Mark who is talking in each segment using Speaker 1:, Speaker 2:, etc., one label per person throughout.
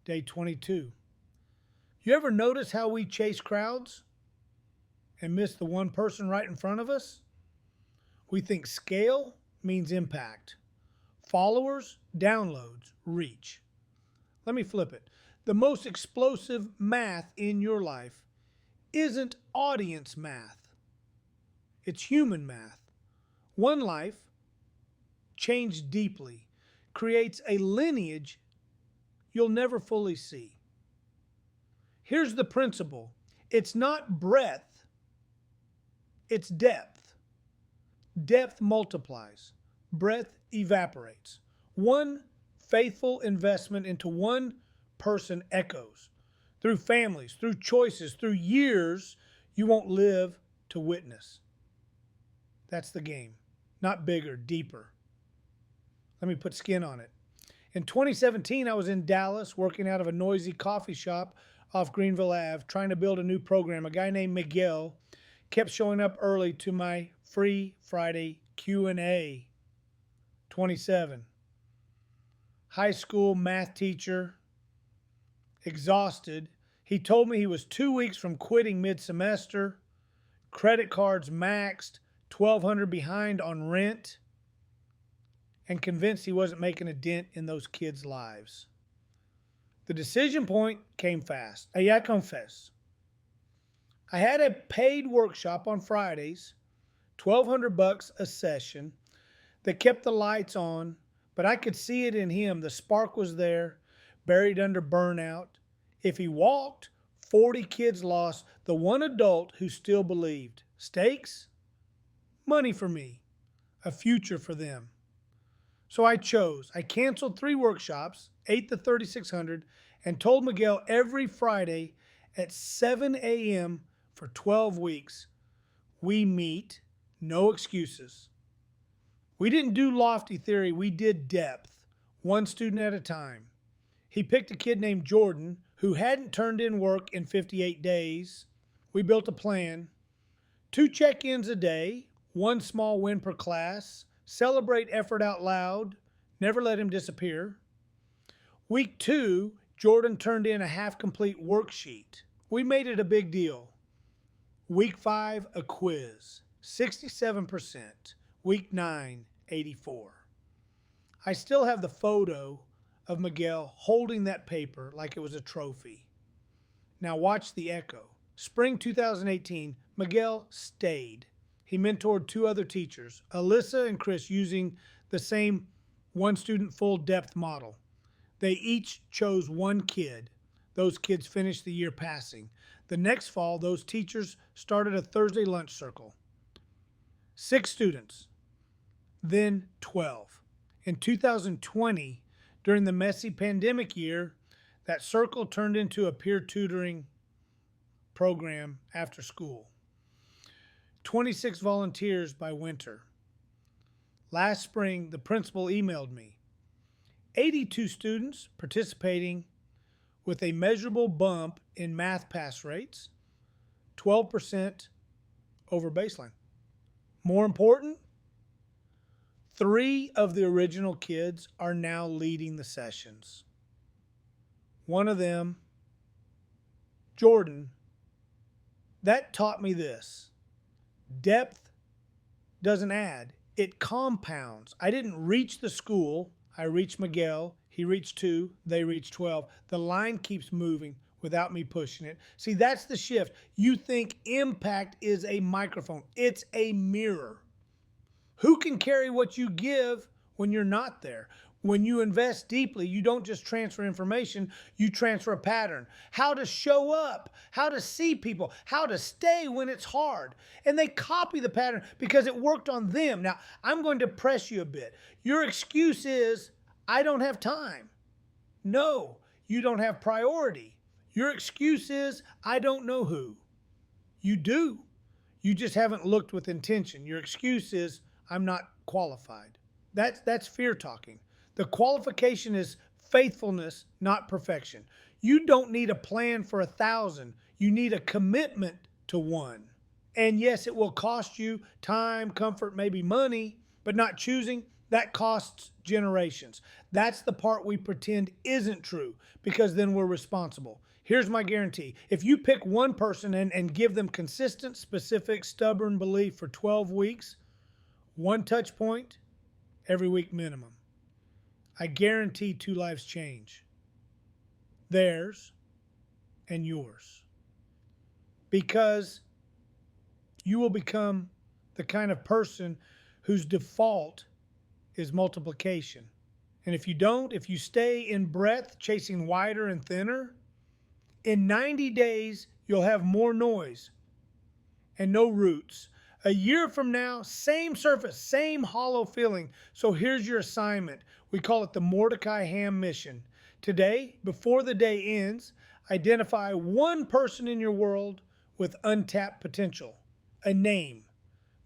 Speaker 1: day 22. You ever notice how we chase crowds and miss the one person right in front of us? We think scale means impact, followers, downloads, reach. Let me flip it. The most explosive math in your life isn't audience math, it's human math. One life, changed deeply, creates a lineage you'll never fully see. Here's the principle: it's not breadth, it's depth. Depth multiplies, breadth evaporates. One faithful investment into one person echoes through families, through choices, through years you won't live to witness. That's the game. Not bigger, deeper. Let me put skin on it. In 2017, I was in Dallas working out of a noisy coffee shop off Greenville Ave, trying to build a new program. A guy named Miguel kept showing up early to my free Friday Q&A. 27. High school math teacher, exhausted. He told me he was 2 weeks from quitting mid-semester, credit cards maxed, $1,200 behind on rent, and convinced he wasn't making a dent in those kids' lives. The decision point came fast. I confess. I had a paid workshop on Fridays, $1,200 a session, that kept the lights on, but I could see it in him. The spark was there, buried under burnout. If he walked, 40 kids lost, the one adult who still believed. Stakes? Money for me, a future for them. So I chose. I canceled 3 workshops, 8 to 3,600, and told Miguel every Friday at 7 a.m. for 12 weeks, we meet, no excuses. We didn't do lofty theory, we did depth, one student at a time. He picked a kid named Jordan who hadn't turned in work in 58 days. We built a plan. 2 check-ins a day, 1 small win per class, celebrate effort out loud, never let him disappear. Week 2, Jordan turned in a half-complete worksheet. We made it a big deal. Week 5, a quiz, 67%. Week 9, 84. I still have the photo of Miguel holding that paper like it was a trophy. Now watch the echo. Spring 2018, Miguel stayed. He mentored 2 other teachers, Alyssa and Chris, using the same one student full depth model. They each chose 1 kid. Those kids finished the year passing. The next fall, those teachers started a Thursday lunch circle. 6 students, then 12. In 2020, during the messy pandemic year, that circle turned into a peer tutoring program after school. 26 volunteers by winter. Last spring, the principal emailed me. 82 students participating with a measurable bump in math pass rates, 12% over baseline. More important, 3 of the original kids are now leading the sessions. One of them, Jordan, that taught me this. Depth doesn't add, it compounds. I didn't reach the school, I reached Miguel, he reached 2, they reached 12. The line keeps moving without me pushing it. See, that's the shift. You think impact is a microphone. It's a mirror. Who can carry what you give when you're not there? When you invest deeply, you don't just transfer information, you transfer a pattern. How to show up, how to see people, how to stay when it's hard. And they copy the pattern because it worked on them. Now, I'm going to press you a bit. Your excuse is, I don't have time. No, you don't have priority. Your excuse is, I don't know who. You do. You just haven't looked with intention. Your excuse is, I'm not qualified. That's fear talking. The qualification is faithfulness, not perfection. You don't need a plan for 1,000. You need a commitment to 1. And yes, it will cost you time, comfort, maybe money, but not choosing, That costs generations. That's the part we pretend isn't true because then we're responsible. Here's my guarantee. If you pick one person and give them consistent, specific, stubborn belief for 12 weeks, one touch point every week minimum, I guarantee 2 lives change. Theirs and yours. Because you will become the kind of person whose default is multiplication. And if you don't, if you stay in breadth, chasing wider and thinner, in 90 days, you'll have more noise and no roots. A year from now, same surface, same hollow feeling. So here's your assignment. We call it the Mordecai Ham Mission. Today, before the day ends, identify one person in your world with untapped potential. A name,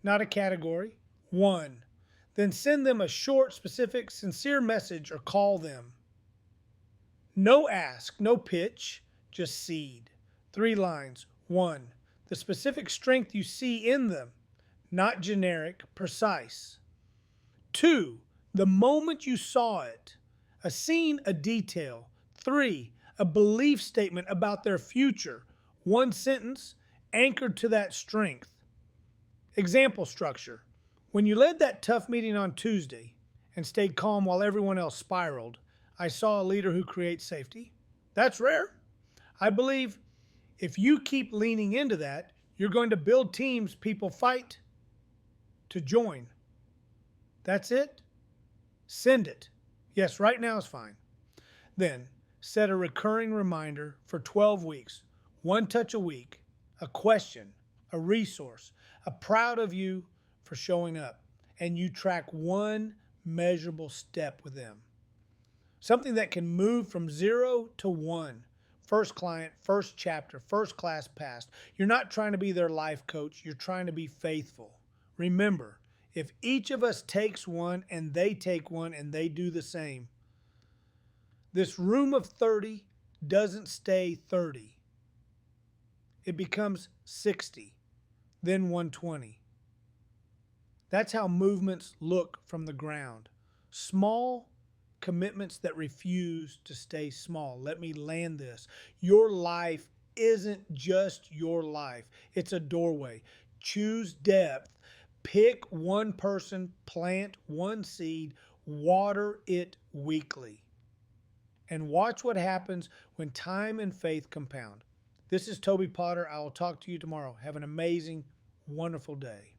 Speaker 1: not a category. One. Then send them a short, specific, sincere message or call them. No ask, no pitch, just seed. 3 lines. 1. The specific strength you see in them, not generic, precise. 2. The moment you saw it, a scene, a detail. 3. A belief statement about their future, 1 sentence anchored to that strength. Example structure. When you led that tough meeting on Tuesday and stayed calm while everyone else spiraled, I saw a leader who creates safety. That's rare. I believe if you keep leaning into that, you're going to build teams people fight to join. That's it. Send it. Yes, right now is fine. Then set a recurring reminder for 12 weeks, 1 touch a week, a question, a resource, a proud of you for showing up, and you track 1 measurable step with them. Something that can move from 0 to 1. First client, first chapter, first class passed. You're not trying to be their life coach. You're trying to be faithful. Remember, if each of us takes 1 and they take 1 and they do the same, this room of 30 doesn't stay 30. It becomes 60, then 120. That's how movements look from the ground. Small commitments that refuse to stay small. Let me land this. Your life isn't just your life. It's a doorway. Choose depth. Pick 1 person, plant 1 seed, water it weekly. And watch what happens when time and faith compound. This is Toby Potter. I will talk to you tomorrow. Have an amazing, wonderful day.